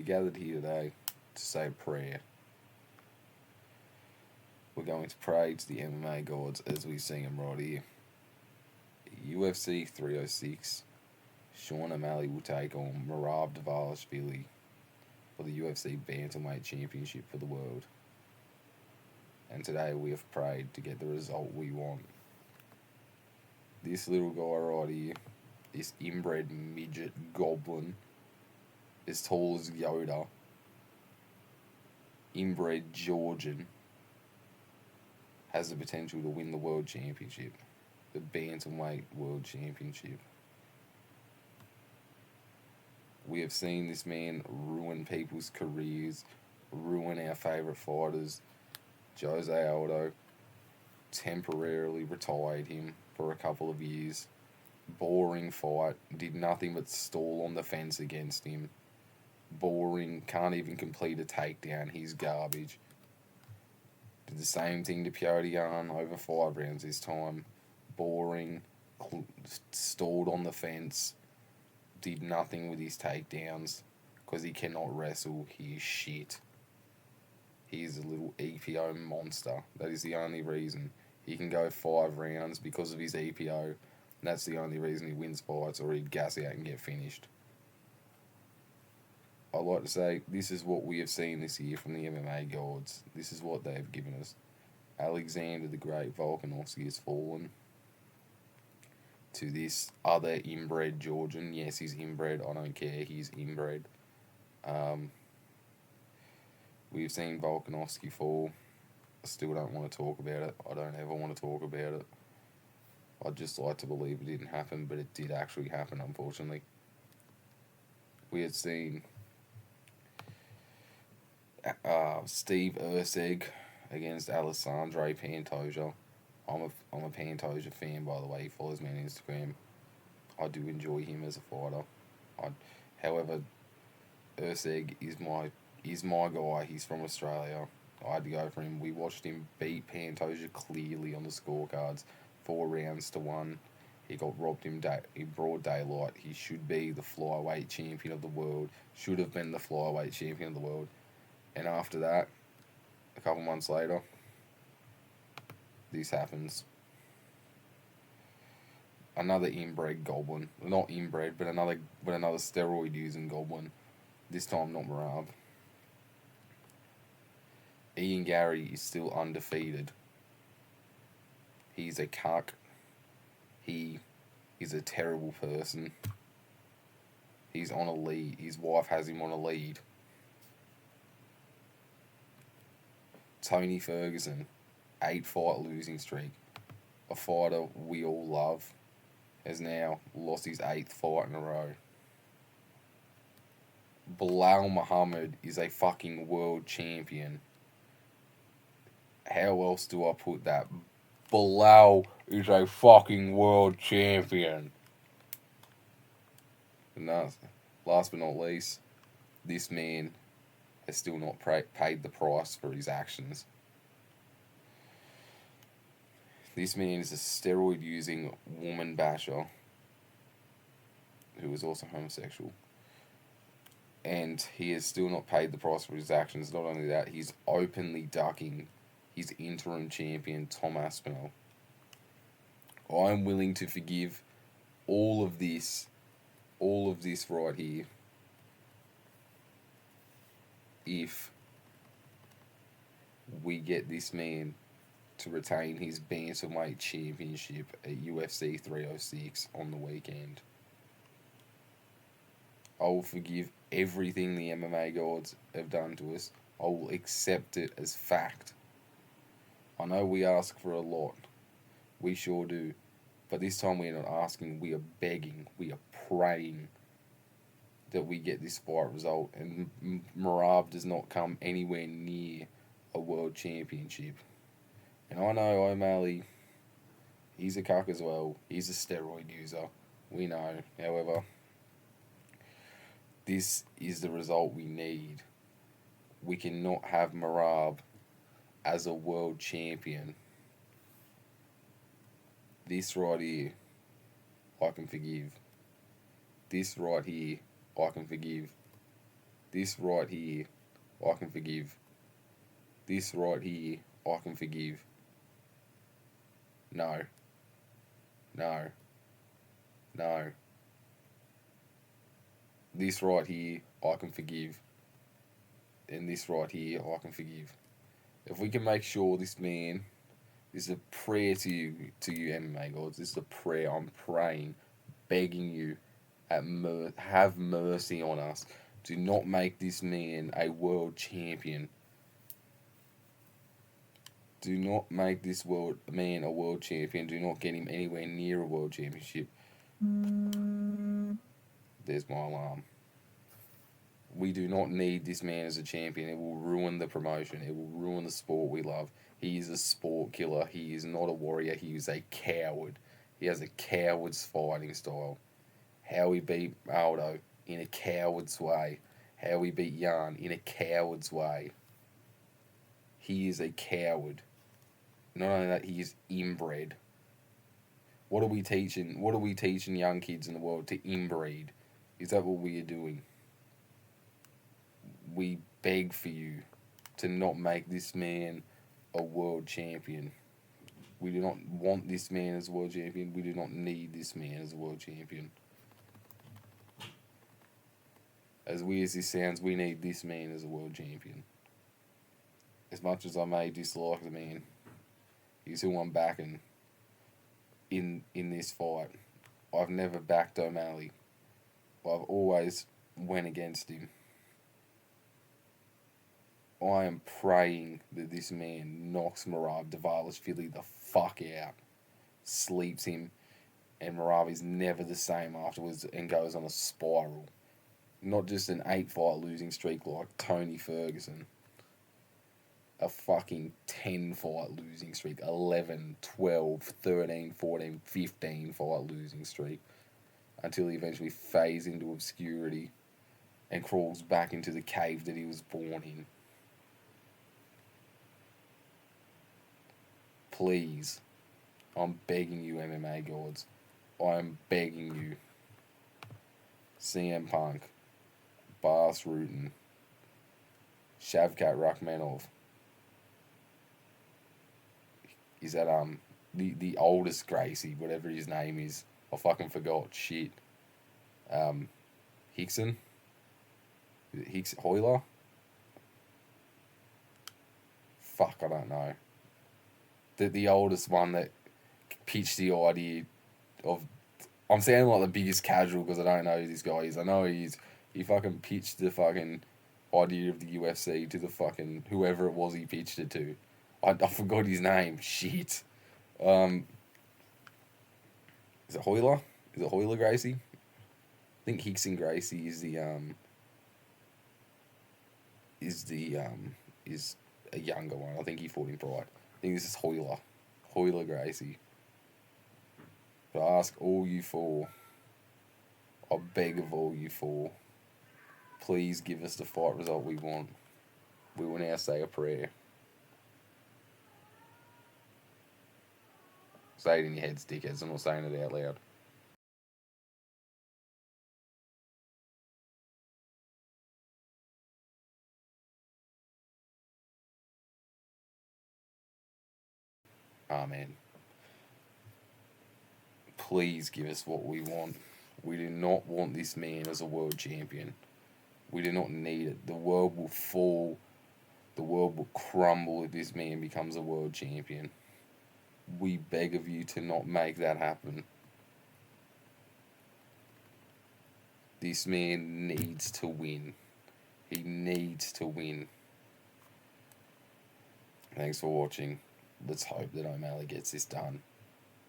gathered here today to say a prayer. We're going to pray to the MMA gods as we sing them right here. UFC 306, Sean O'Malley will take on Merab for the UFC Bantamweight Championship for the world. And today we have prayed to get the result we want. This little guy right here, this inbred midget goblin, as tall as Yoda, inbred Georgian, has the potential to win the World Championship, the Bantamweight World Championship. We have seen this man ruin people's careers, ruin our favourite fighters. Jose Aldo temporarily retired him for a couple of years. Boring fight, did nothing but stall on the fence against him. Boring, can't even complete a takedown, he's garbage. Did the same thing to Piotr Jan over 5 rounds this time. Boring, stalled on the fence, did nothing with his takedowns because he cannot wrestle. He is shit. He is a little EPO monster. That is the only reason. He can go 5 rounds because of his EPO. And that's the only reason he wins fights, or he'd gas out and get finished. I'd like to say this is what we have seen this year from the MMA gods. This is what they have given us. Alexander the Great Volkanovski has fallen to this other inbred Georgian. Yes, he's inbred. I don't care. He's inbred. We've seen Volkanovski fall. I still don't want to talk about it. I don't ever want to talk about it. I'd just like to believe it didn't happen, but it did actually happen, unfortunately. We had seen Steve Erceg against Alessandro Pantoja. I'm a Pantoja fan, by the way. He follows me on Instagram. I do enjoy him as a fighter. However, Erceg is my guy. He's from Australia. I had to go for him. We watched him beat Pantoja clearly on the scorecards, 4 rounds to 1. He got robbed in broad daylight. He should be the flyweight champion of the world. Should have been the flyweight champion of the world. And after that, a couple months later, this happens. Another inbred goblin. Not inbred, but another steroid using goblin. This time not Merab. Ian Gary is still undefeated. He's a cuck. He is a terrible person. He's on a lead. His wife has him on a lead. Tony Ferguson, 8-fight losing streak. A fighter we all love has now lost his 8th fight in a row. Bilal Muhammad is a fucking world champion. How else do I put that? Bilal is a fucking world champion. And last but not least, this man has still not paid the price for his actions. This man is a steroid-using woman basher who is also homosexual. And he has still not paid the price for his actions. Not only that, he's openly ducking his interim champion, Tom Aspinall. I'm willing to forgive all of this right here, if we get this man to retain his Bantamweight Championship at UFC 306 on the weekend. I will forgive everything the MMA gods have done to us. I will accept it as fact. I know we ask for a lot. We sure do. But this time we are not asking, we are begging, we are praying that we get this fight result, and Merab does not come anywhere near a world championship. And I know O'Malley, he's a cuck as well. He's a steroid user. We know. However, this is the result we need. We cannot have Merab as a world champion. This right here, I can forgive. This right here, I can forgive. This right here, I can forgive. This right here, I can forgive. No. No. No. This right here, I can forgive. And this right here, I can forgive. If we can make sure this man, this is a prayer to you MMA gods. This is a prayer. I'm praying, begging you, have mercy on us. Do not make this man a world champion. Do not make this man a world champion. Do not get him anywhere near a world championship. There's my alarm. We do not need this man as a champion. It will ruin the promotion. It will ruin the sport we love. He is a sport killer. He is not a warrior. He is a coward. He has a coward's fighting style. How he beat Aldo in a coward's way. How he beat Jan in a coward's way. He is a coward. Not only that, he is inbred. What are we teaching? What are we teaching young kids in the world? To inbreed? Is that what we are doing? We beg for you to not make this man a world champion. We do not want this man as a world champion. We do not need this man as a world champion. As weird as this sounds, we need this man as a world champion. As much as I may dislike the man, he's who I'm backing in this fight. I've never backed O'Malley. I've always went against him. I am praying that this man knocks Merab Philly the fuck out, sleeps him, and Merab is never the same afterwards and goes on a spiral. Not just an 8-fight losing streak like Tony Ferguson. A fucking 10-fight losing streak. 11, 12, 13, 14, 15-fight losing streak. Until he eventually fades into obscurity and crawls back into the cave that he was born in. Please, I'm begging you, MMA gods. I'm begging you. CM Punk, Bas Rutten, Shavkat Rakhmonov. Is that the oldest Gracie, whatever his name is? I fucking forgot. Shit. Hickson? Is it Hoyler? Fuck, I don't know. The oldest one that pitched the idea of... I'm sounding like the biggest casual because I don't know who this guy is. I know he fucking pitched the fucking idea of the UFC to the fucking... whoever it was he pitched it to. I forgot his name. Shit. Is it Hoyler? Is it Hoyler Gracie? I think Hickson Gracie is a younger one. I think he fought in Pride. I think this is Hoyler. Hoyler Gracie. But I ask all you four, I beg of all you four, please give us the fight result we want. We will now say a prayer. Say it in your heads, dickheads. I'm not saying it out loud. Amen. Please give us what we want. We do not want this man as a world champion. We do not need it. The world will fall. The world will crumble if this man becomes a world champion. We beg of you to not make that happen. This man needs to win. He needs to win. Thanks for watching. Let's hope that O'Malley gets this done.